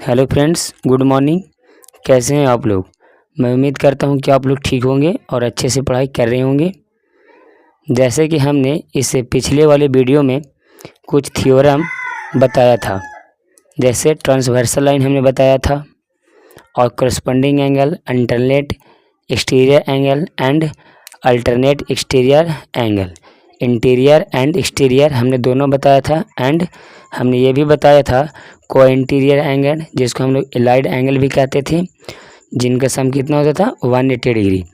Hello friends, good morning. कैसे हैं आप लोग? मैं उम्मीद करता हूं कि आप लोग ठीक होंगे और अच्छे से पढ़ाई कर रहे होंगे। जैसे कि हमने इससे पिछले वाले वीडियो में कुछ थ्योरम बताया था, जैसे ट्रांसवर्सल लाइन हमने बताया था और corresponding angle, alternate exterior angle and alternate exterior angle. Interior and exterior हमने दोनों बताया था एंड हमने ये भी बताया था को इंटीरियर एंगल, जिसको हम लोग एलाइड एंगल भी कहते थे, जिनका सम कितना होता था 180 डिग्री।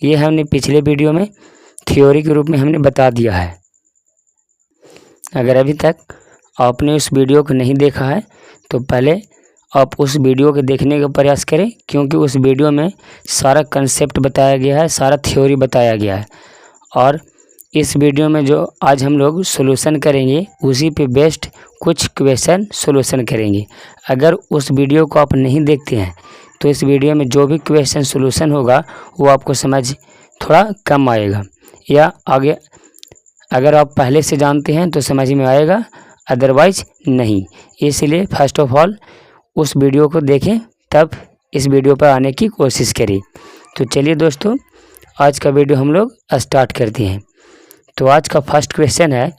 ये हमने पिछले वीडियो में थ्योरी के रूप में हमने बता दिया है। अगर अभी तक आपने उस वीडियो को नहीं देखा है तो पहले आप उस वीडियो को देखने का प्रयास करें, क्योंकि उस वीडियो में सारा कंसेप्ट बताया गया है, सारा थ्योरी बताया गया है। और इस वीडियो में जो आज हम लोग सॉल्यूशन करेंगे उसी पे बेस्ड कुछ क्वेश्चन सॉल्यूशन करेंगे। अगर उस वीडियो को आप नहीं देखते हैं तो इस वीडियो में जो भी क्वेश्चन सॉल्यूशन होगा वो आपको समझ थोड़ा कम आएगा, या आगे अगर आप पहले से जानते हैं तो समझ में आएगा, अदरवाइज नहीं। इसलिए फर्स्ट ऑफ ऑल उस वीडियो को देखें, तब इस वीडियो पर आने की कोशिश करें। तो चलिए दोस्तों, आज का वीडियो हम लोग स्टार्ट करते हैं। तो आज का फर्स्ट क्वेश्चन है,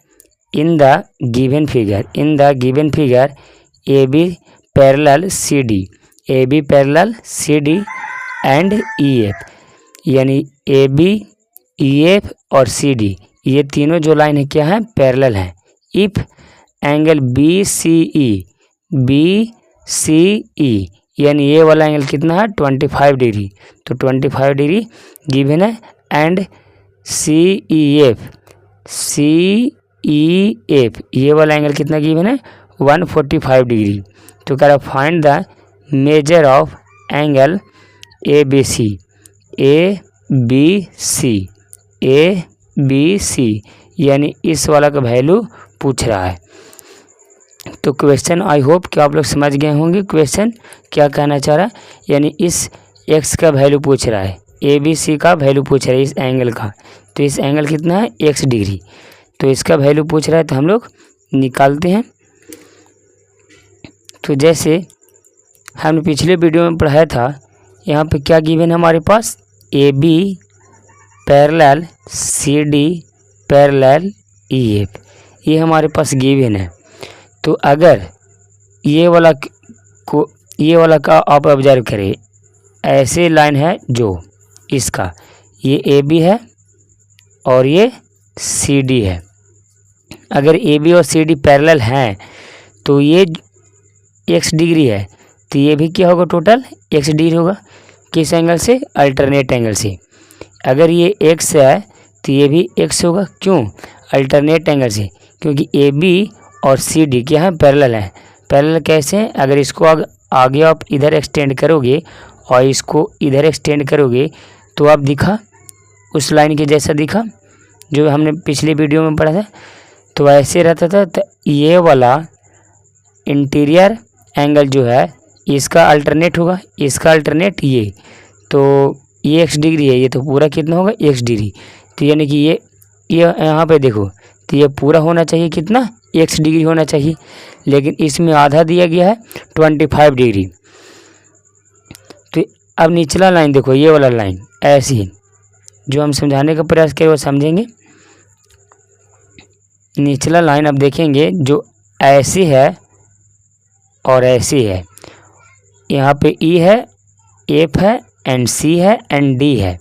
in the given figure A B parallel C D and E F, यानी ए बी ई एफ और सी डी ये तीनों जो लाइन है क्या है, पैरेलल है। इफ एंगल बी सी ई यानी ये वाला एंगल कितना है 25 डिग्री, तो 25 डिग्री गिवन है। एंड सी ई एफ ये वाला एंगल कितना गिवन है 145 डिग्री। तो कह रहा find the measure of angle A B C यानी इस वाला का वैल्यू पूछ रहा है। तो क्वेश्चन आई होप कि आप लोग समझ गए होंगे क्वेश्चन क्या कहना चाह रहा है। यानी इस एक्स का वैल्यू पूछ रहा है, ए बी सी का वैल्यू पूछ रहा है इस एंगल का। तो इस एंगल कितना है एक्स डिग्री, तो इसका वैल्यू पूछ रहा है, तो हम लोग निकालते हैं। तो जैसे हमने पिछले वीडियो में पढ़ाया था, यहाँ पे क्या गिवन है हमारे पास, A B parallel C D parallel E F, ये हमारे पास गिवन है। तो अगर ये वाला का आप ऑब्जर्व करें, ऐसे लाइन है जो इसका, ये ए बी है और ये सी डी है। अगर ए बी और सी डी पैरेलल हैं तो ये एक्स डिग्री है, तो ये भी क्या होगा, टोटल एक्स डिग्री होगा। किस एंगल से, अल्टरनेट एंगल से। अगर ये एक्स है तो ये भी एक्स होगा, क्यों, अल्टरनेट एंगल से, क्योंकि ए बी और सी डी क्या है, पैरेलल है। पैरेलल कैसे हैं, अगर इसको आगे आप इधर एक्सटेंड करोगे और इसको इधर एक्सटेंड करोगे तो आप दिखा उस लाइन के जैसा दिखा जो हमने पिछले वीडियो में पढ़ा था। तो ऐसे रहता था। तो ये वाला इंटीरियर एंगल जो है इसका अल्टरनेट होगा, इसका अल्टरनेट ये, तो ये एक्स डिग्री है, ये तो पूरा कितना होगा एक्स डिग्री। तो यानी कि ये यहाँ पे देखो, तो ये पूरा होना चाहिए कितना, एक्स डिग्री होना चाहिए, लेकिन इसमें आधा दिया गया है 25 डिग्री। तो अब निचला लाइन देखो, ये वाला लाइन ऐसी जो हम समझाने का प्रयास करें वो समझेंगे। निचला लाइन अब देखेंगे जो ऐसी है और ऐसी है, यहाँ पे ई है, एफ है एंड सी है एंड डी है।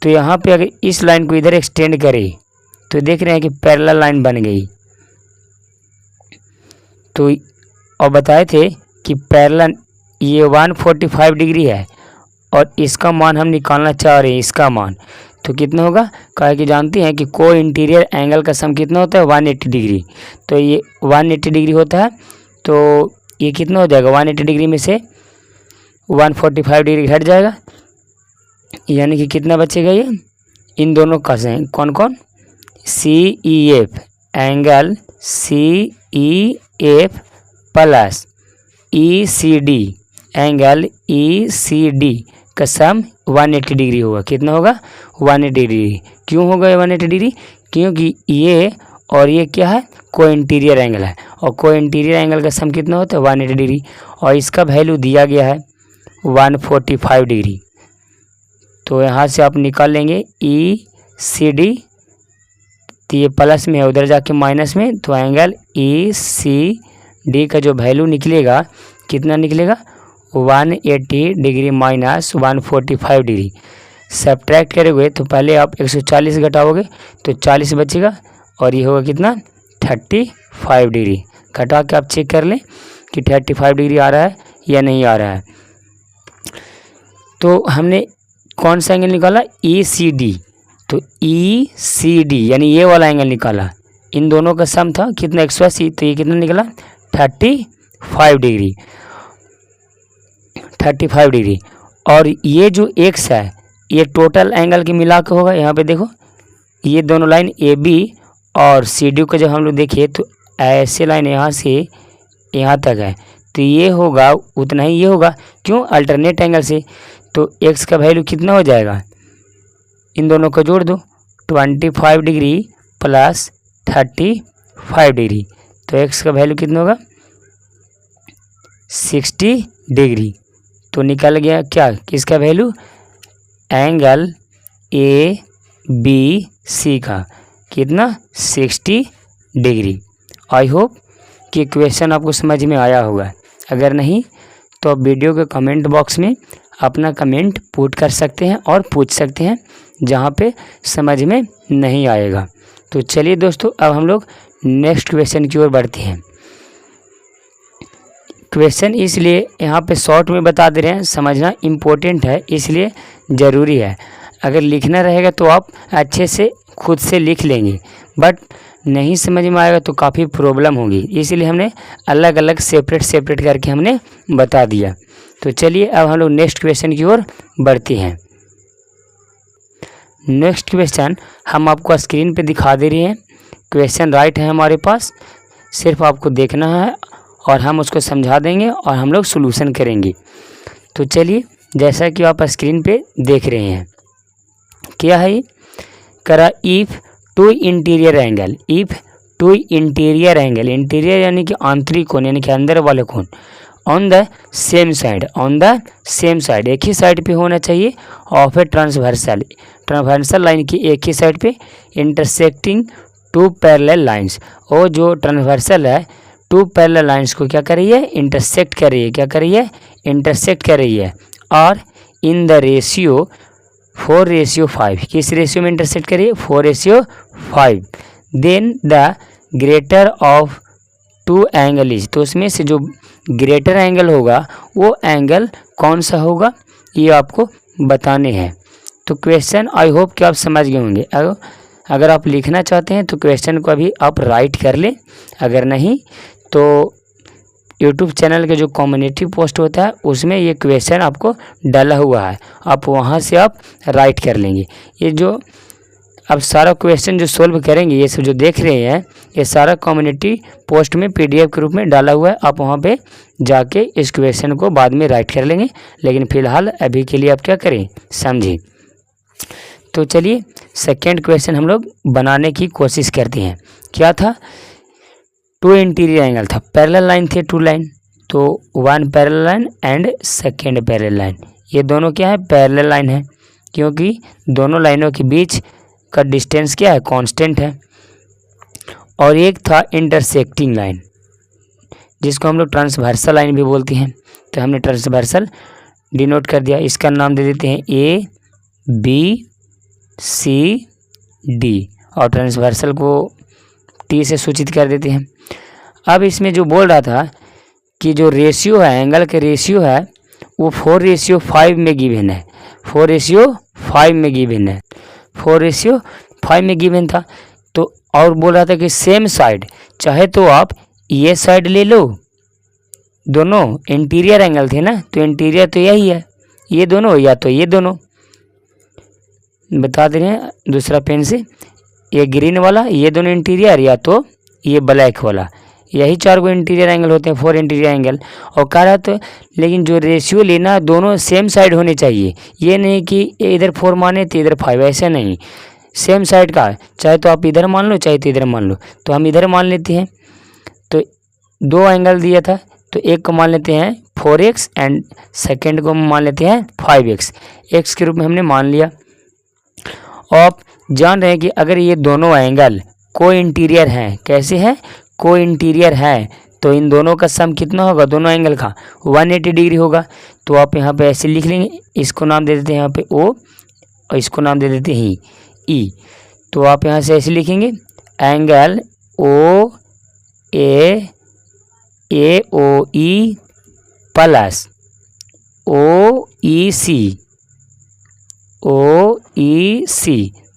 तो यहाँ पे अगर इस लाइन को इधर एक्सटेंड करें तो देख रहे हैं कि पैरेलल लाइन बन गई। तो और बताए थे कि पैरेलल ये 145 डिग्री है और इसका मान हम निकालना चाह रहे हैं, इसका मान तो कितना होगा, कहा कि जानते हैं कि को इंटीरियर एंगल का सम कितना होता है 180 डिग्री। तो ये 180 डिग्री होता है, तो ये कितना हो जाएगा, 180 डिग्री में से 145 डिग्री हट जाएगा, यानी कि कितना बचेगा, ये इन दोनों का से कौन कौन, C E F angle C E F plus E C D angle E C D का सम 180 डिग्री होगा। कितना होगा 180 डिग्री। क्यों होगा 180 डिग्री, क्योंकि ये और ये क्या है, को इंटीरियर एंगल है, और को इंटीरियर एंगल का सम कितना होता है 180 डिग्री, और इसका वैल्यू दिया गया है 145 डिग्री। तो यहाँ से आप निकाल लेंगे ECD, तो ये प्लस में है, उधर जाके माइनस में, तो एंगल ECD का जो वैल्यू निकलेगा कितना निकलेगा 180 डिग्री माइनस 145 डिग्री। सब्ट्रैक्ट करोगे तो पहले आप 140 घटाओगे तो 40 बचेगा, और ये होगा कितना 35 डिग्री। घटा के आप चेक कर लें कि 35 डिग्री आ रहा है या नहीं आ रहा है। तो हमने कौन सा एंगल निकाला, ECD, तो ECD यानी ये वाला एंगल निकाला, इन दोनों का सम था कितना 180, तो ये कितना निकला 35 डिग्री, 35 डिग्री। और ये जो x है ये टोटल एंगल के मिला के होगा। यहाँ पे देखो ये दोनों लाइन AB और CD को जब हम लोग देखिए तो ऐसे लाइन यहाँ से यहाँ तक है, तो ये होगा उतना ही ये होगा, क्यों, अल्टरनेट एंगल से। तो x का वैल्यू कितना हो जाएगा, इन दोनों को जोड़ दो, 25 डिग्री प्लस 35 डिग्री, तो x का वैल्यू कितना होगा 60 डिग्री। तो निकल गया क्या, किसका वैल्यू, एंगल ABC का कितना 60 डिग्री। आई होप कि क्वेश्चन आपको समझ में आया होगा। अगर नहीं तो आप वीडियो के कमेंट बॉक्स में अपना कमेंट पुट कर सकते हैं और पूछ सकते हैं जहाँ पे समझ में नहीं आएगा। तो चलिए दोस्तों, अब हम लोग नेक्स्ट क्वेश्चन की ओर बढ़ते हैं। क्वेश्चन इसलिए यहाँ पे शॉर्ट में बता दे रहे हैं, समझना इम्पोर्टेंट है, इसलिए ज़रूरी है। अगर लिखना रहेगा तो आप अच्छे से खुद से लिख लेंगे, बट नहीं समझ में आएगा तो काफ़ी प्रॉब्लम होगी, इसीलिए हमने अलग अलग सेपरेट करके हमने बता दिया। तो चलिए अब हम लोग नेक्स्ट क्वेश्चन की ओर बढ़ते हैं। नेक्स्ट क्वेश्चन हम आपको स्क्रीन पे दिखा दे रहे हैं। क्वेश्चन राइट है हमारे पास, सिर्फ आपको देखना है और हम उसको समझा देंगे और हम लोग सॉल्यूशन करेंगे। तो चलिए, जैसा कि आप स्क्रीन पे देख रहे हैं, क्या है ये, करा if two interior angle, if two interior angle, interior यानी कि आंतरिक कोण यानी कि अंदर वाले कोण, on the same side, on the same side एक ही साइड पे होना चाहिए, of a transversal, transversal line की एक ही साइड पे, इंटरसेक्टिंग टू पैरेलल लाइंस, और जो ट्रांसवर्सल है टू पैरेलल लाइंस को क्या कर रही है, इंटरसेक्ट कर रही है, क्या कर रही है, इंटरसेक्ट कर रही है, और इन द रेशियो 4:5, किस रेशियो में इंटरसेक्ट कर रही है 4:5, then the greater of two angle is, तो उसमें से जो ग्रेटर एंगल होगा वो एंगल कौन सा होगा ये आपको बताने हैं। तो क्वेश्चन आई होप कि आप समझ गए होंगे। अगर आप लिखना चाहते हैं तो क्वेश्चन को अभी आप राइट कर लें, अगर नहीं तो यूट्यूब चैनल के जो कम्युनिटी पोस्ट होता है उसमें ये क्वेश्चन आपको डाला हुआ है, आप वहाँ से आप राइट कर लेंगे। ये जो अब सारा क्वेश्चन जो सोल्व करेंगे, ये सब जो देख रहे हैं, ये सारा कम्युनिटी पोस्ट में PDF के रूप में डाला हुआ है, आप वहाँ पे जाके इस क्वेश्चन को बाद में राइट कर लेंगे, लेकिन फ़िलहाल अभी के लिए आप क्या करें, समझें। तो चलिए सेकेंड क्वेश्चन हम लोग बनाने की कोशिश करते हैं। क्या था, टू इंटीरियर एंगल था, पैरेलल लाइन थे, टू लाइन, तो one parallel line and second parallel line, ये दोनों क्या है, पैरेलल लाइन है, क्योंकि दोनों लाइनों के बीच का डिस्टेंस क्या है, कांस्टेंट है। और एक था इंटरसेक्टिंग लाइन, जिसको हम लोग ट्रांसवर्सल लाइन भी बोलते हैं, तो हमने ट्रांसवर्सल डिनोट कर दिया, इसका नाम दे देते हैं ABCD, और ट्रांसवर्सल को T से सूचित कर देते हैं। अब इसमें जो बोल रहा था कि जो रेशियो है, एंगल के रेशियो है, वो 4:5 में गिवन है, 4:5 में गिवन है, 4:5 में गिवन था। तो और बोल रहा था कि सेम साइड, चाहे तो आप ये साइड ले लो, दोनों इंटीरियर एंगल थे ना, तो इंटीरियर तो यही है, ये दोनों या तो ये दोनों, बता दे रहे हैं दूसरा पेन से, ये ग्रीन वाला ये दोनों इंटीरियर, या तो ये ब्लैक वाला, यही 4 इंटीरियर एंगल होते हैं, 4 इंटीरियर एंगल। और कह रहा तो लेकिन जो रेशियो लेना दोनों सेम साइड होने चाहिए, ये नहीं कि इधर 4 माने तो इधर 5, ऐसा नहीं, सेम साइड का है, चाहे तो आप इधर मान लो चाहे तो इधर मान लो। तो हम इधर मान लेते हैं। तो 2 एंगल दिया था, तो एक को मान लेते हैं 4x एंड सेकेंड को मान लेते हैं 5x। x के रूप में हमने मान लिया। आप जान रहे हैं कि अगर ये दोनों एंगल को इंटीरियर हैं, कैसे हैं, को इंटीरियर है, तो इन दोनों का सम कितना होगा, दोनों एंगल का 180 डिग्री होगा। तो आप यहाँ पे ऐसे लिख लेंगे, इसको नाम दे देते हैं यहाँ पे O और इसको नाम दे देते हैं E। तो आप यहाँ से ऐसे लिखेंगे एंगल AOE प्लस OEC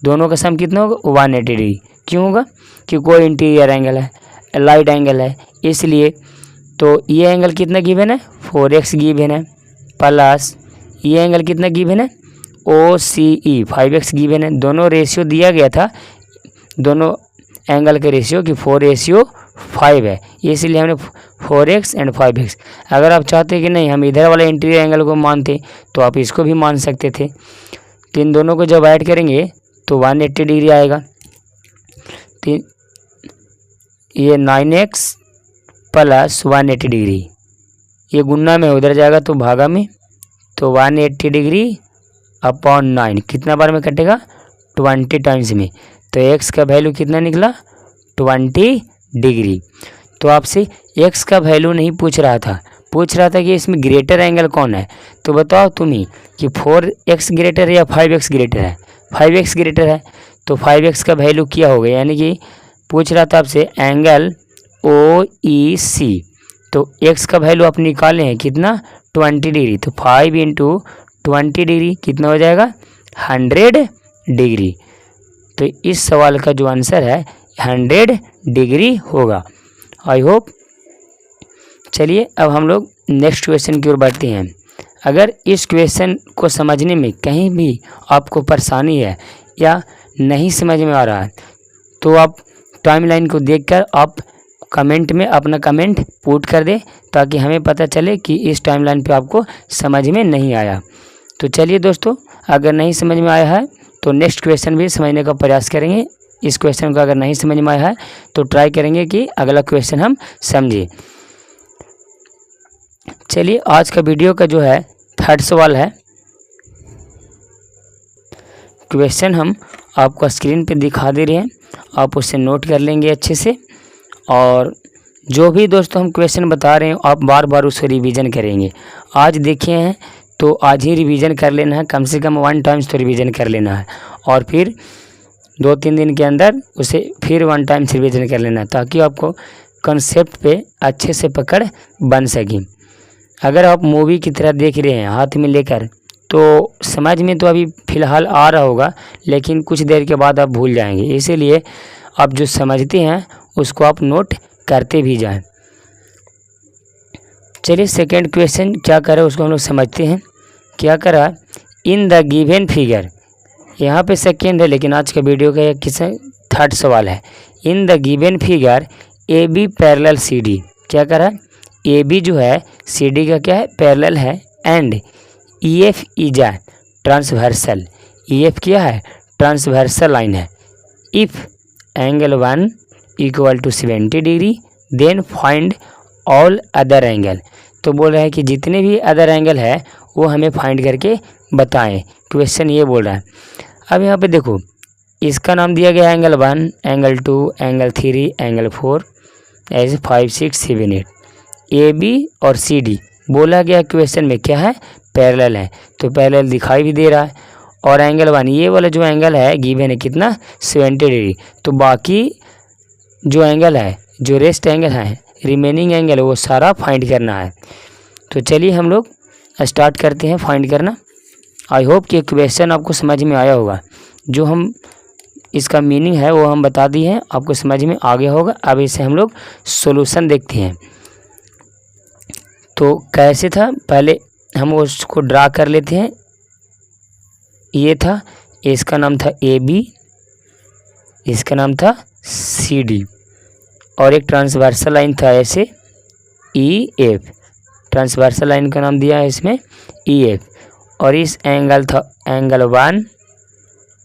दोनों का सम कितना होगा 180 डिग्री। क्यों होगा, कि कोई इंटीरियर एंगल है, लाइट एंगल है, इसलिए। तो ये एंगल कितना गिवन है 4x गिवन है, प्लस ये एंगल कितना गिवन है OCE 5x गिवन है। दोनों रेशियो दिया गया था, दोनों एंगल के रेशियो कि 4:5 है, इसलिए हमने 4x एंड 5x। अगर आप चाहते कि नहीं हम इधर वाले इंटीरियर एंगल को मानते तो आप इसको भी मान सकते थे। तो इन दोनों को जब ऐड करेंगे तो 180 डिग्री आएगा। तो ये 9x प्लस 180 डिग्री, ये गुना में उधर जाएगा तो भागा में, तो 180 डिग्री अपॉन 9 कितना बार में कटेगा 20 टाइम्स में। तो x का वैल्यू कितना निकला 20 डिग्री। तो आपसे x का वैल्यू नहीं पूछ रहा था, पूछ रहा था कि इसमें ग्रेटर एंगल कौन है। तो बताओ तुम ही कि 4x ग्रेटर है या 5x ग्रेटर है। 5x ग्रेटर है, तो 5x का वैल्यू क्या होगा, यानी कि पूछ रहा था आपसे एंगल OEC। तो x का वैल्यू आप निकाले हैं कितना 20 डिग्री। तो 5 इंटू 20 डिग्री कितना हो जाएगा 100 डिग्री। तो इस सवाल का जो आंसर है 100 डिग्री होगा। I hope. चलिए अब हम लोग नेक्स्ट क्वेश्चन की ओर बढ़ते हैं। अगर इस क्वेश्चन को समझने में कहीं भी आपको परेशानी है या नहीं समझ में आ रहा है तो आप टाइमलाइन को देखकर आप कमेंट में अपना कमेंट पुट कर दें, ताकि हमें पता चले कि इस टाइमलाइन पे आपको समझ में नहीं आया। तो चलिए दोस्तों, अगर नहीं समझ में आया है तो नेक्स्ट क्वेश्चन भी समझने का प्रयास करेंगे। इस क्वेश्चन को अगर नहीं समझ में आया है तो ट्राई करेंगे कि अगला क्वेश्चन हम समझें। चलिए आज का वीडियो का जो है 3rd सवाल है। क्वेश्चन हम आपको स्क्रीन पे दिखा दे रहे हैं, आप उसे नोट कर लेंगे अच्छे से। और जो भी दोस्तों हम क्वेश्चन बता रहे हैं आप बार बार उसे रिवीजन करेंगे। आज देखे हैं तो आज ही रिवीजन कर लेना है, कम से कम 1 टाइम्स तो रिवीजन कर लेना है, और फिर 2-3 दिन के अंदर उसे फिर 1 टाइम्स रिवीजन कर लेना है, ताकि आपको कंसेप्ट पे अच्छे से पकड़ बन सके। अगर आप मूवी की तरह देख रहे हैं हाथ में लेकर तो समझ में तो अभी फ़िलहाल आ रहा होगा, लेकिन कुछ देर के बाद आप भूल जाएंगे। इसीलिए आप जो समझते हैं उसको आप नोट करते भी जाएं। चलिए सेकंड क्वेश्चन क्या कर रहा है उसको हम लोग समझते हैं। क्या कर रहा है, इन द गिवन फिगर, यहाँ पे सेकंड है लेकिन आज का वीडियो का किस 3rd सवाल है। In the given figure AB parallel CD, क्या कर रहा है, AB जो है CD का क्या है पैरेलल है, and EF is a transversal, EF क्या है ट्रांसवर्सल लाइन है। If angle 1 equal to 70 degree then find all other angle. तो बोल रहा है कि जितने भी अदर एंगल है वो हमें फाइंड करके बताएं, क्वेश्चन ये बोल रहा है। अब यहाँ पे देखो इसका नाम दिया गया एंगल 1, एंगल 2, एंगल 3, एंगल 4, ऐसे 5, 6, 7, 8। AB और CD बोला गया क्वेश्चन में क्या है पैरेलल है, तो पैरेलल दिखाई भी दे रहा है। और एंगल 1 ये वाला जो एंगल है गिवन है कितना 70 डिग्री। तो बाकी जो एंगल है, जो रेस्ट एंगल है, रिमेनिंग एंगल वो सारा फाइंड करना है। तो चलिए हम लोग स्टार्ट करते हैं फाइंड करना। आई होप कि क्वेश्चन आपको समझ में आया होगा। जो हम इसका मीनिंग है वो हम बता दिए हैं, आपको समझ में आ गया होगा। अब इसे हम लोग सॉल्यूशन देखते हैं। तो कैसे था, पहले हम उसको ड्रा कर लेते हैं। ये था, इसका नाम था AB, इसका नाम था CD, और एक ट्रांसवर्सल लाइन था ऐसे EF, ट्रांसवर्सल लाइन का नाम दिया है इसमें EF। और इस एंगल था एंगल 1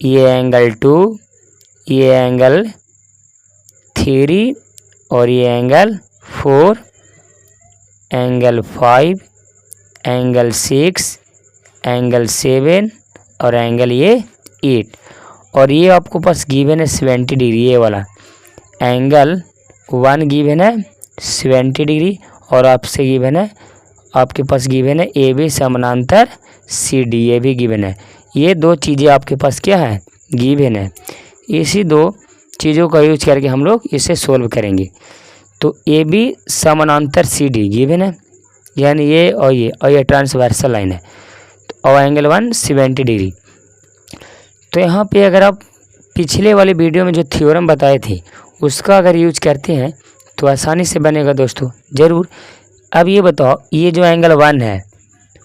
ये एंगल 2, ये एंगल 3 और ये एंगल 4, एंगल 5, एंगल 6, एंगल 7 और एंगल ये 8। और ये आपको पास गिवन है 70 डिग्री। ये वाला एंगल 1 गिवन है 70 डिग्री और आपसे गिवन है, आपके पास गिवन है ए बी समानांतर सी डी, ये भी गिवन है। ये दो चीज़ें आपके पास क्या है, गिवन है। इसी दो चीज़ों का यूज करके हम लोग इसे सोल्व करेंगे। तो ए बी समानांतर सी डी गिवन है, यानी ये और ये ट्रांसवर्सल लाइन है। और एंगल 1 70 डिग्री। तो यहाँ पे अगर आप पिछले वाले वीडियो में जो थ्योरम बताए थे उसका अगर यूज करते हैं तो आसानी से बनेगा दोस्तों, ज़रूर। अब ये बताओ, ये जो एंगल 1 है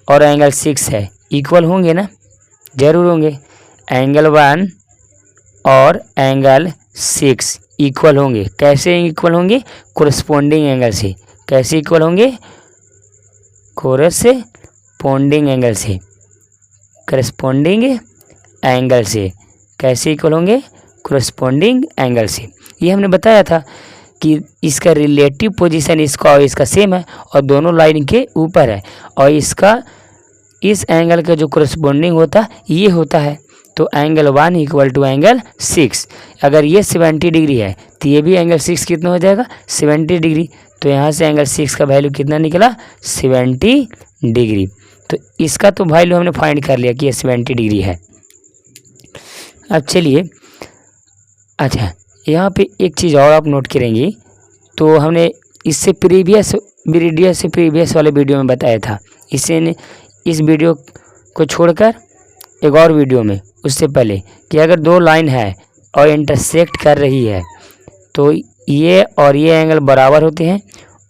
और एंगल 6 है इक्वल होंगे ना? ज़रूर होंगे। एंगल 1 और एंगल 6 इक्वल होंगे। कैसे इक्वल होंगे? कोरस्पोंडिंग एंगल से। कैसे इक्वल होंगे? कोरस्पोंडिंग एंगल से। करस्पॉन्डिंग एंगल से। कैसे इक्वल होंगे? कोरस्पोंडिंग एंगल से। ये हमने बताया था कि इसका रिलेटिव पोजीशन इसका और इसका सेम है और दोनों लाइन के ऊपर है, और इसका इस एंगल का जो कोरस्पोंडिंग होता ये होता है। तो एंगल 1 इक्वल टू एंगल 6। अगर ये 70 डिग्री है तो ये भी एंगल 6 कितना हो जाएगा? 70 डिग्री। तो यहाँ से एंगल 6 का वैल्यू कितना निकला? 70 डिग्री। तो इसका तो वैल्यू हमने फाइंड कर लिया कि ये 70 डिग्री है। अब चलिए, अच्छा यहाँ पे एक चीज़ और आप नोट करेंगे, तो हमने इससे प्रीवियस वाले वीडियो में बताया था। इस वीडियो को छोड़कर एक और वीडियो में उससे पहले कि अगर दो लाइन है और इंटरसेक्ट कर रही है तो ये और ये एंगल बराबर होते हैं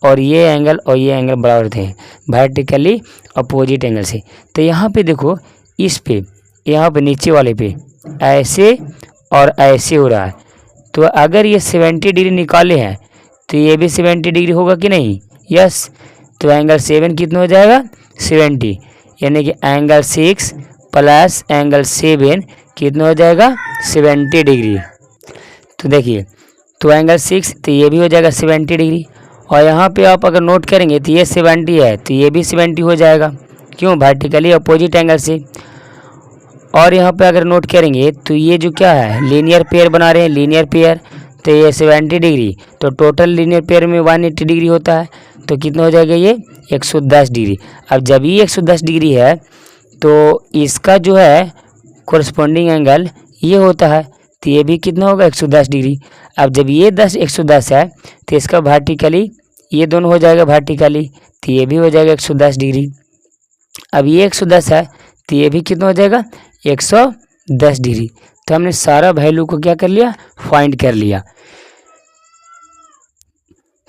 और ये एंगल और ये एंगल बराबर होते हैं वर्टिकली अपोजिट एंगल से। तो यहाँ पे देखो, इस पे यहाँ पे नीचे वाले पे ऐसे और ऐसे हो रहा है। तो अगर ये 70 डिग्री निकाले हैं तो ये भी 70 डिग्री होगा कि नहीं? यस। तो एंगल 7 कितना हो जाएगा? 70, यानी कि एंगल 6 प्लस एंगल 7 कितना हो जाएगा? 70 डिग्री। तो देखिए, तो एंगल 6 तो ये भी हो जाएगा 70 डिग्री। और यहाँ पे आप अगर नोट करेंगे तो ये 70 है तो ये भी 70 हो जाएगा। क्यों? वर्टिकली अपोजिट एंगल से। और यहाँ पे अगर नोट करेंगे तो ये जो क्या है, लीनियर पेयर बना रहे हैं, लीनियर पेयर। तो ये 70 डिग्री, तो टोटल लीनियर पेयर में 180 डिग्री होता है। तो कितना हो जाएगा? ये 110 डिग्री। अब जब ये 110 डिग्री है तो इसका जो है कोरस्पोंडिंग एंगल ये होता है, तो ये भी कितना होगा? 110 डिग्री। अब जब ये 110 है तो इसका वर्टिकली ये दोनों हो जाएगा वर्टिकली, तो ये भी हो जाएगा 110 डिग्री। अब ये 110 है तो ये भी कितना हो जाएगा? 110 डिग्री। तो हमने सारा वैल्यू को क्या कर लिया? फाइंड कर लिया।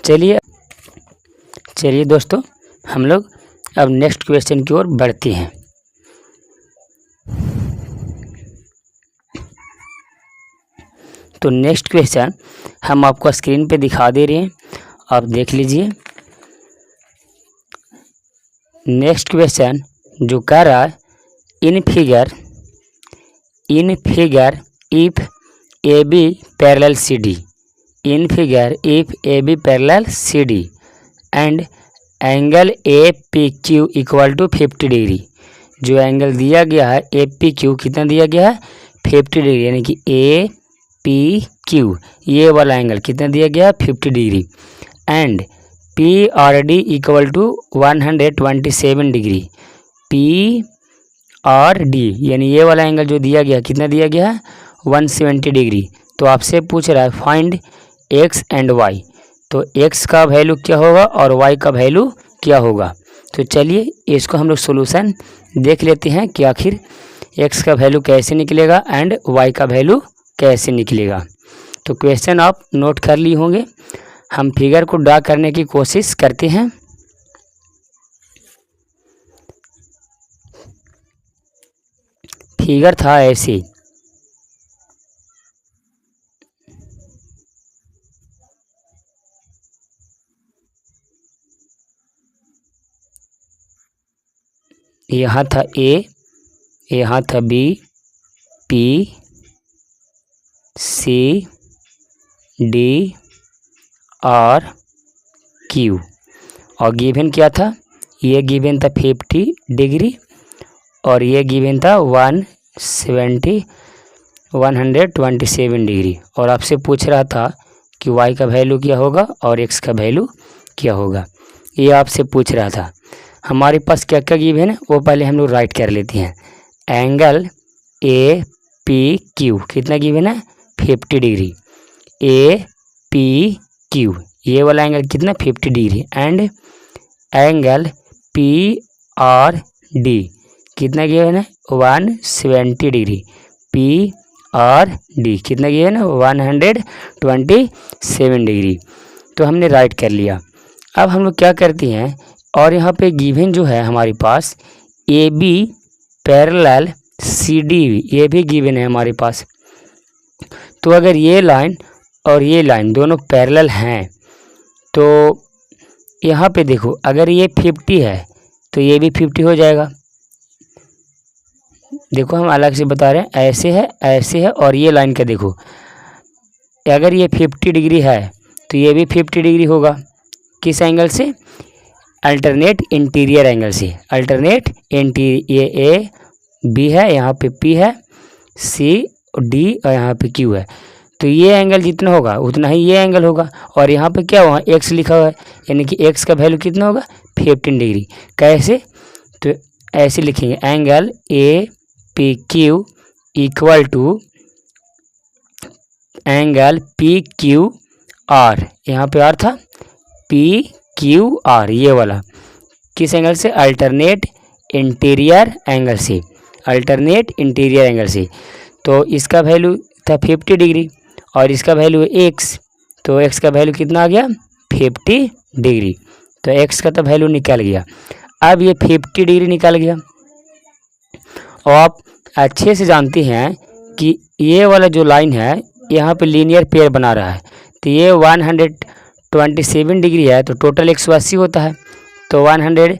चलिए दोस्तों, हम लोग अब नेक्स्ट क्वेश्चन की ओर बढ़ते हैं। तो नेक्स्ट क्वेश्चन हम आपको स्क्रीन पे दिखा दे रहे हैं, आप देख लीजिए। नेक्स्ट क्वेश्चन जो कह रहा है, in figure if A B parallel C D, in figure if A B parallel C D and angle A P Q equal to 50 degree. जो एंगल दिया गया है ए पी क्यू कितना दिया गया है? 50 डिग्री, यानी कि ए पी क्यू ये वाला एंगल कितना दिया गया? 50 degree. And P R D equal to 127 degree. P R D यानी ये वाला एंगल जो दिया गया कितना दिया गया है? 170 डिग्री। तो आपसे पूछ रहा है फाइंड एक्स एंड वाई। तो एक्स का वैल्यू क्या होगा और वाई का वैल्यू क्या होगा? तो चलिए इसको हम लोग सोल्यूशन देख लेते हैं कि आखिर एक्स का वैल्यू कैसे निकलेगा एंड वाई का वैल्यू कैसे निकलेगा। तो क्वेश्चन आप नोट कर लिए होंगे। हम फिगर को ड्रा करने की कोशिश करते हैं। फिगर था ऐसे, यहाँ था ए, यहाँ था बी, पी, सी डी और क्यू। और गिवन क्या था, ये गिवन था 50 डिग्री और ये गिवन था 127 डिग्री। और आपसे पूछ रहा था कि y का वैल्यू क्या होगा और x का वैल्यू क्या होगा, ये आपसे पूछ रहा था। हमारे पास क्या क्या गिवन है वो पहले हम लोग राइट कर लेते हैं। एंगल ए पी क्यू कितना गिवन है, 50 डिग्री। ए पी क्यू ये वाला एंगल कितना, 50 degree. And angle P R D कितना गिवन है, 170 डिग्री। पी आर डी कितना गिवन है, 127 डिग्री। तो हमने राइट कर लिया। अब हम लोग क्या करते हैं, और यहाँ पे गिवन जो है हमारे पास A B parallel C D ये भी गिवन है हमारे पास। तो अगर ये लाइन और ये लाइन दोनों पैरेलल हैं तो यहाँ पे देखो, अगर ये 50 है तो ये भी 50 हो जाएगा। देखो हम अलग से बता रहे हैं, ऐसे है और ये लाइन का देखो, अगर ये 50 डिग्री है तो ये भी 50 डिग्री होगा। किस एंगल से, अल्टरनेट इंटीरियर एंगल से। अल्टरनेट इंटीरियर, ये ए बी है, यहाँ पे पी है, सी डी और यहाँ पे क्यू है। तो ये एंगल जितना होगा उतना ही ये एंगल होगा। और यहाँ पे क्या हुआ, एक्स लिखा हुआ है, यानी कि एक्स का वैल्यू कितना होगा, 15 डिग्री। कैसे, तो ऐसे लिखेंगे, angle A P Q equal to angle P Q R, यहाँ पे आर था, पी क्यू आर ये वाला किस एंगल से, अल्टरनेट इंटीरियर एंगल से। अल्टरनेट इंटीरियर एंगल से। तो इसका वैल्यू था 50 डिग्री और इसका वैल्यू है एक्स। तो एक्स का वैल्यू कितना आ गया, 50 डिग्री। तो एक्स का तो वैल्यू निकल गया। अब ये 50 डिग्री निकल गया। और आप अच्छे से जानते हैं कि ये वाला जो लाइन है यहाँ पे लीनियर पेयर बना रहा है। तो ये 127 डिग्री है तो टोटल 180 होता है। तो 100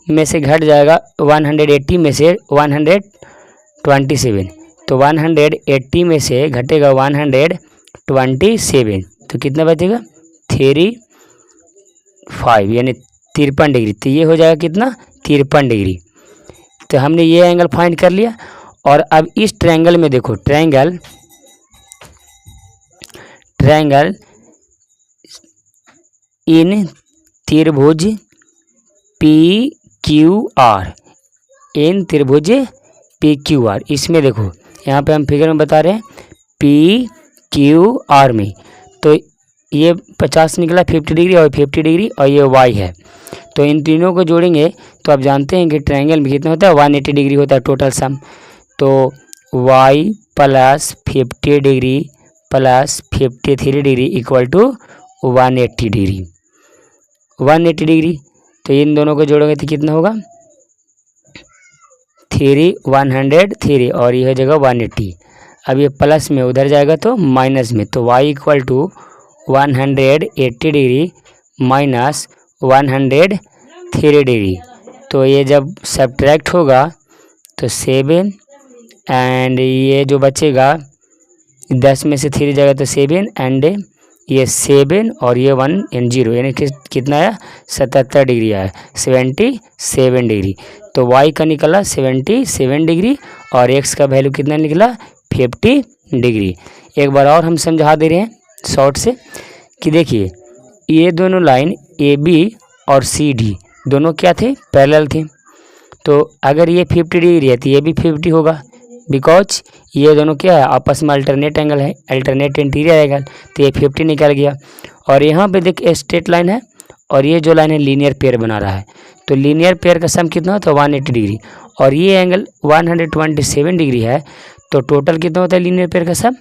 में से घट जाएगा 180 में से 127, तो 180 में से घटेगा 127, तो कितना बचेगा 35 यानी 53 डिग्री। तो ये हो जाएगा कितना 53 डिग्री। तो हमने ये एंगल फाइंड कर लिया। और अब इस ट्रायंगल में देखो, ट्रायंगल इन त्रिभुज पी क्यू आर, इन त्रिभुज पी क्यू आर, इसमें देखो यहाँ पे हम फिगर में बता रहे हैं पी क्यू आर में। तो ये 50 निकला 50 डिग्री और 50 डिग्री और ये वाई है। तो इन तीनों को जोड़ेंगे तो आप जानते हैं कि ट्रायंगल में कितना होता है 180 डिग्री होता है टोटल सम। तो Y plus 50 degree plus 53 degree equal to 180 degree. 180 degree, तो इन दोनों को जोड़ोगे तो कितना होगा 103 और ये हो जाएगा 180। अब ये प्लस में उधर जाएगा तो माइनस में, तो y equal to 180 degree minus 103 degree. तो ये जब सब्ट्रैक्ट होगा तो 7 एंड ये जो बचेगा 10 में से 3 जाएगा तो 7 एंड ये 7 और ये 1 एंड 0 यानी कि कितना आया 77 डिग्री आया, 77 डिग्री। तो y का निकला 77 डिग्री और x का वैल्यू कितना निकला 50 डिग्री। एक बार और हम समझा दे रहे हैं शॉर्ट से कि देखिए ये दोनों लाइन ए बी और सी डी दोनों क्या थे, पैरेलल थे। तो अगर ये 50 डिग्री है तो ये भी 50 होगा, बिकॉज ये दोनों क्या है आपस में अल्टरनेट एंगल है, अल्टरनेट इंटीरियर एंगल। तो ये 50 निकल गया। और यहाँ पे देख स्ट्रेट लाइन है और ये जो लाइन है लीनियर पेयर बना रहा है। तो लीनियर पेयर का सम कितना होता है 180 डिग्री और ये एंगल 127 डिग्री है। तो टोटल कितना होता है लीनियर पेयर का सम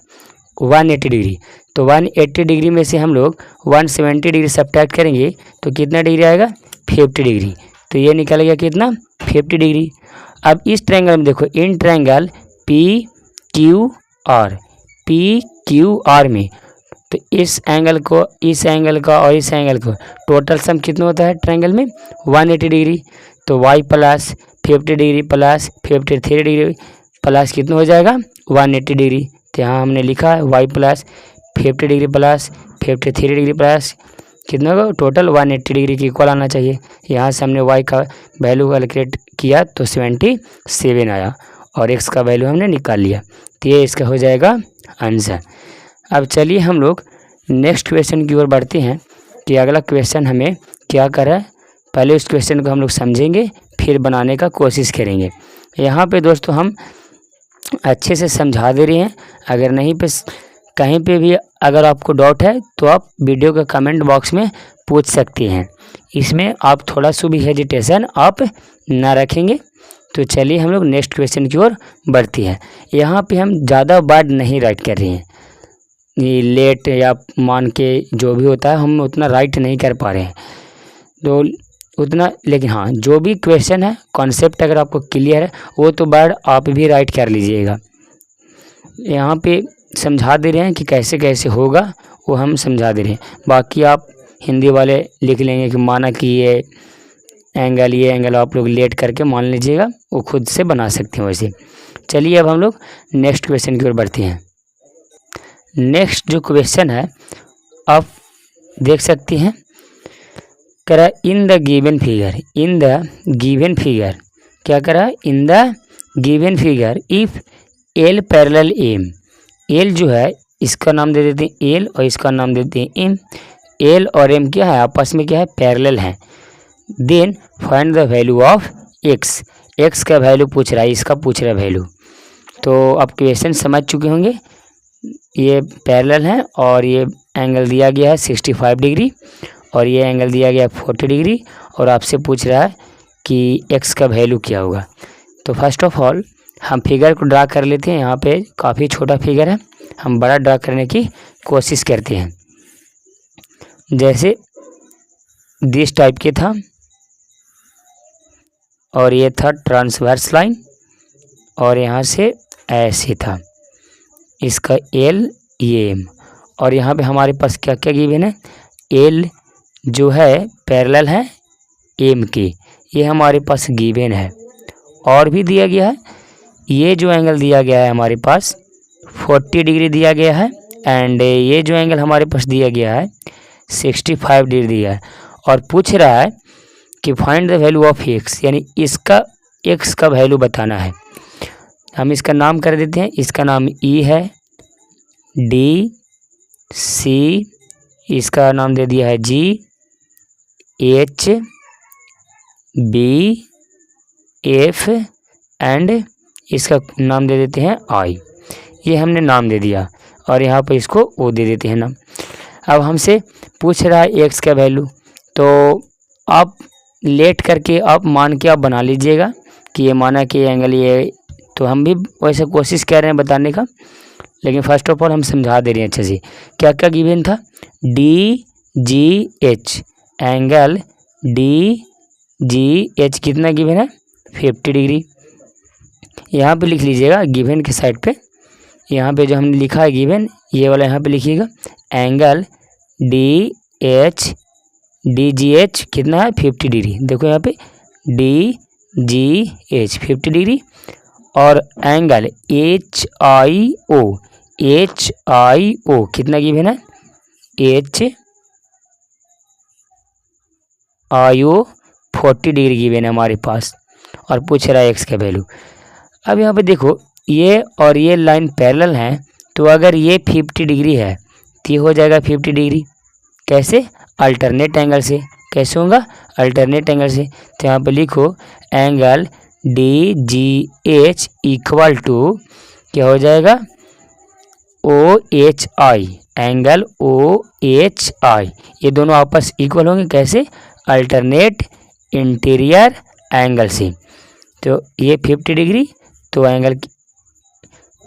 180 डिग्री। तो 180 डिग्री में से हम लोग 170 डिग्री सब्ट्रैक्ट करेंगे तो कितना डिग्री आएगा 50 डिग्री। तो ये निकल गया कितना 50 डिग्री। अब इस ट्रायंगल में देखो, in triangle P Q are में, तो इस एंगल को, इस एंगल का और इस एंगल को टोटल सम कितना होता है ट्रायंगल में 180 डिग्री। तो y plus 50 degree plus 53 degree plus कितना हो जाएगा 180 डिग्री। तो यहाँ हमने लिखा है y plus 50 degree plus 53 degree plus कितना का टोटल 180 डिग्री के इक्वल आना चाहिए। यहाँ से हमने y का वैल्यू कैलकुलेट किया तो 77 आया और x का वैल्यू हमने निकाल लिया। तो ये इसका हो जाएगा आंसर। अब चलिए हम लोग नेक्स्ट क्वेश्चन की ओर बढ़ते हैं कि अगला क्वेश्चन हमें क्या कर रहा है। पहले उस क्वेश्चन को हम लोग समझेंगे, फिर बनाने का कोशिश करेंगे। यहाँ पे दोस्तों हम अच्छे से समझा दे रहे हैं। अगर नहीं पे कहीं पे भी अगर आपको डाउट है तो आप वीडियो के कमेंट बॉक्स में पूछ सकते हैं। इसमें आप थोड़ा सा भी हेजिटेशन आप ना रखेंगे। तो चलिए हम लोग नेक्स्ट क्वेश्चन की ओर बढ़ते हैं। यहाँ पे हम ज़्यादा वर्ड नहीं राइट कर रहे हैं, ये लेट या मान के जो भी होता है हम उतना राइट नहीं कर पा रहे हैं तो उतना, लेकिन हाँ जो भी क्वेश्चन है कॉन्सेप्ट अगर आपको क्लियर है वो तो वर्ड आप भी राइट कर लीजिएगा। यहाँ पे समझा दे रहे हैं कि कैसे कैसे होगा, वो हम समझा दे रहे हैं। बाकी आप हिंदी वाले लिख लेंगे कि माना कि ये एंगल आप लोग लेट करके मान लीजिएगा, वो खुद से बना सकते हैं वैसे। चलिए अब हम लोग नेक्स्ट क्वेश्चन की ओर बढ़ते हैं। नेक्स्ट जो क्वेश्चन है आप देख सकते हैं, करा इन द गिवन फिगर क्या करा in the given figure if L parallel M. L जो है इसका नाम दे देते हैं एल और इसका नाम देते हैं एम। एल और एम क्या है आपस में क्या है पैरेलल है। Then find the value of X. X का वैल्यू पूछ रहा है, इसका पूछ रहा है वैल्यू। तो आप क्वेश्चन समझ चुके होंगे, ये पैरेलल है और ये एंगल दिया गया है 65 डिग्री और ये एंगल दिया गया है 40 डिग्री और आपसे पूछ रहा है कि एक्स का वैल्यू क्या होगा। तो फर्स्ट ऑफ ऑल हम फिगर को ड्रा कर लेते हैं। यहाँ पे काफ़ी छोटा फिगर है, हम बड़ा ड्रा करने की कोशिश करते हैं। जैसे दिस टाइप के था और ये था ट्रांसवर्स लाइन और यहाँ से ऐसे था, इसका एल ये एम। और यहाँ पे हमारे पास क्या क्या गिवन है, एल जो है पैरेलल है एम के, ये हमारे पास गिवन है। और भी दिया गया है, ये जो एंगल दिया गया है हमारे पास 40 डिग्री दिया गया है एंड ये जो एंगल हमारे पास दिया गया है 65 डिग्री दिया है। और पूछ रहा है कि find the value of x, यानी इसका एक्स का वैल्यू बताना है। हम इसका नाम कर देते हैं, इसका नाम ई है, डी सी, इसका नाम दे दिया है जी, एच बी एफ एंड इसका नाम दे देते हैं आई। ये हमने नाम दे दिया और यहाँ पर इसको ओ दे देते हैं नाम। अब हमसे पूछ रहा है एक्स का वैल्यू, तो आप लेट करके आप मान के आप बना लीजिएगा कि ये माना कि एंगल ये, तो हम भी वैसे कोशिश कर रहे हैं बताने का, लेकिन फर्स्ट ऑफ ऑल हम समझा दे रहे हैं अच्छे से। क्या क्या गिवन था, D G H, angle D G H कितना गिवन है 50 डिग्री। यहाँ पे लिख लीजिएगा गिवन के साइड पे, यहाँ पे जो हमने लिखा है गिवन ये वाला यहाँ पे लिखिएगा, एंगल डी जी एच कितना है 50 डिग्री। देखो यहाँ पे डी जी एच 50 डिग्री और एंगल एच आई ओ कितना गिवन है, H I O 40 degree given है हमारे पास और पूछ रहा है एक्स का वैल्यू। अब यहाँ पे देखो ये और ये लाइन पैरेलल हैं, तो अगर ये 50 डिग्री है तो ये हो जाएगा 50 डिग्री। कैसे, अल्टरनेट एंगल से। कैसे होगा, अल्टरनेट एंगल से। तो यहाँ पे लिखो angle D G H equal to क्या हो जाएगा, O H I, angle O H I. ये दोनों आपस इक्वल होंगे कैसे, अल्टरनेट इंटीरियर एंगल से। तो ये 50 डिग्री, तो एंगल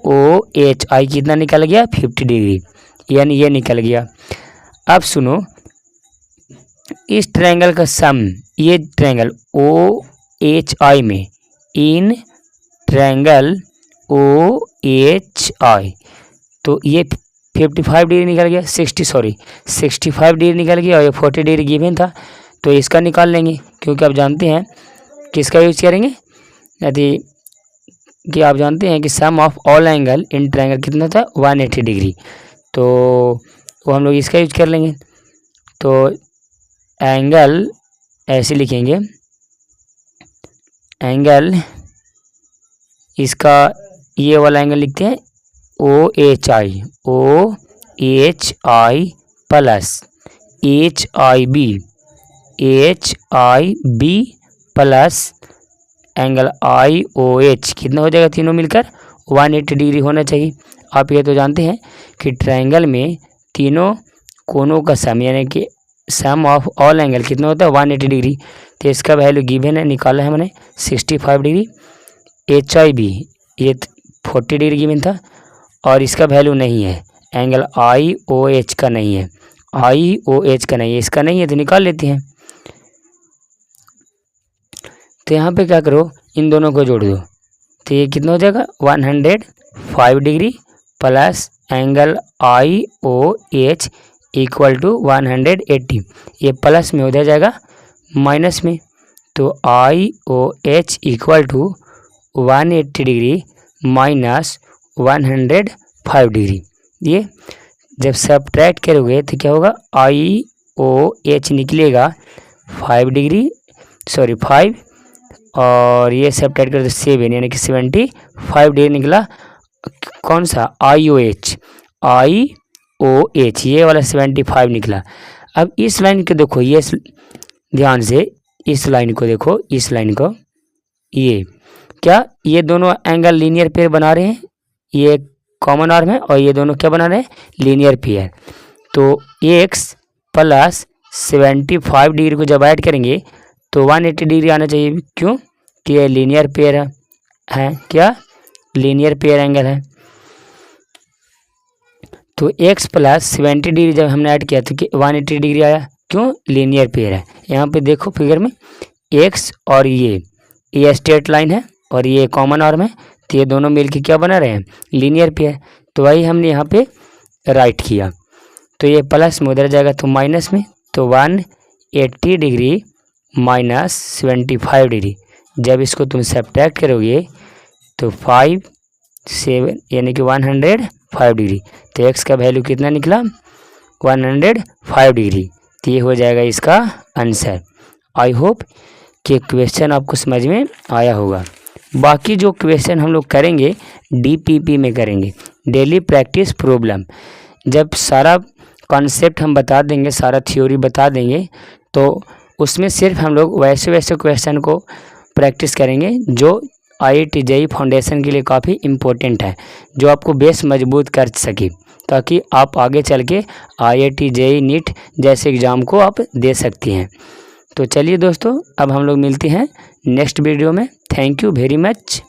ओ एच आई कितना निकल गया 50 डिग्री, यानी ये निकल गया। अब सुनो, इस ट्रायंगल का सम, ये ट्रायंगल ओ एच आई में, इन ट्रायंगल ओ एच आई, तो ये 55 डिग्री निकल गया, 65 डिग्री निकल गया और ये 40 डिग्री गिवन था, तो इसका निकाल लेंगे। क्योंकि आप जानते हैं किसका यूज करेंगे, यदि कि आप जानते हैं कि sum of all angle in triangle कितना था 180 डिग्री, तो वो हम लोग इसका यूज कर लेंगे। तो एंगल ऐसे लिखेंगे, एंगल इसका ये वाला एंगल लिखते हैं OHI, OHI plus HIB plus angle IOH कितना हो जाएगा, तीनों मिलकर 180 डिग्री होना चाहिए। आप ये तो जानते हैं कि ट्रायंगल में तीनों कोनों का सम यानी कि सम ऑफ ऑल एंगल कितना होता है 180 डिग्री। तो इसका वैल्यू गिवन है, निकाला है मैंने 65 डिग्री। HIB ये 40 डिग्री गिवन था और इसका वैल्यू नहीं है, एंगल IOH का नहीं है, IOH का नहीं है, इसका नहीं है तो निकाल लेते हैं। तो यहाँ पे क्या करो, इन दोनों को जोड़ दो, तो ये कितना हो जाएगा 105 degree plus angle IOH equal to 180, ये प्लस में हो जाएगा माइनस में, तो IOH equal to 180 degree minus 105 degree. ये जब सब्ट्रैक्ट करोगे तो क्या होगा, IOH निकलेगा 5 डिग्री 5 और ये सब्ट्रैक्ट करो तो 7 यानी कि 75 डिग्री निकला। कौन सा IOH ये वाला 75 निकला। अब इस लाइन को देखो, ये ध्यान से इस लाइन को देखो, इस लाइन को, ये क्या, ये दोनों एंगल लीनियर पेयर बना रहे हैं, ये कॉमन आर्म है और ये दोनों क्या बना रहे हैं, लीनियर पेयर। तो x प्लस 75 डिग्री को जब ऐड करेंगे तो 180 डिग्री आना चाहिए, क्यों कि ये लीनियर पेयर है, क्या लीनियर पेयर एंगल है। तो x प्लस 70 डिग्री जब हमने ऐड किया तो 180 डिग्री आया, क्यों लीनियर पेयर है। यहाँ पे देखो फिगर में x और ये स्ट्रेट लाइन है और ये कॉमन आर्म है, तो ये दोनों मिलके क्या बना रहे हैं, लीनियर पेयर। तो वही हमने यहाँ पे राइट किया, तो ये प्लस में उधर जाएगा तो माइनस में, तो 180 डिग्री माइनस 75 डिग्री जब इसको तुम सब्ट्रैक्ट करोगे तो 7 यानी कि 105 डिग्री। तो x का वैल्यू कितना निकला 105 डिग्री। तो ये हो जाएगा इसका आंसर। आई होप कि क्वेश्चन आपको समझ में आया होगा। बाकी जो क्वेश्चन हम लोग करेंगे DPP में करेंगे, डेली प्रैक्टिस प्रॉब्लम। जब सारा कॉन्सेप्ट हम बता देंगे, सारा थ्योरी बता देंगे, तो उसमें सिर्फ हम लोग वैसे क्वेश्चन को प्रैक्टिस करेंगे जो IIT JEE फाउंडेशन के लिए काफ़ी इम्पोर्टेंट है, जो आपको बेस मजबूत कर सके, ताकि आप आगे चल के IIT JEE NEET जैसे एग्ज़ाम को आप दे सकती हैं। तो चलिए दोस्तों, अब हम लोग मिलते हैं नेक्स्ट वीडियो में। Thank you very much.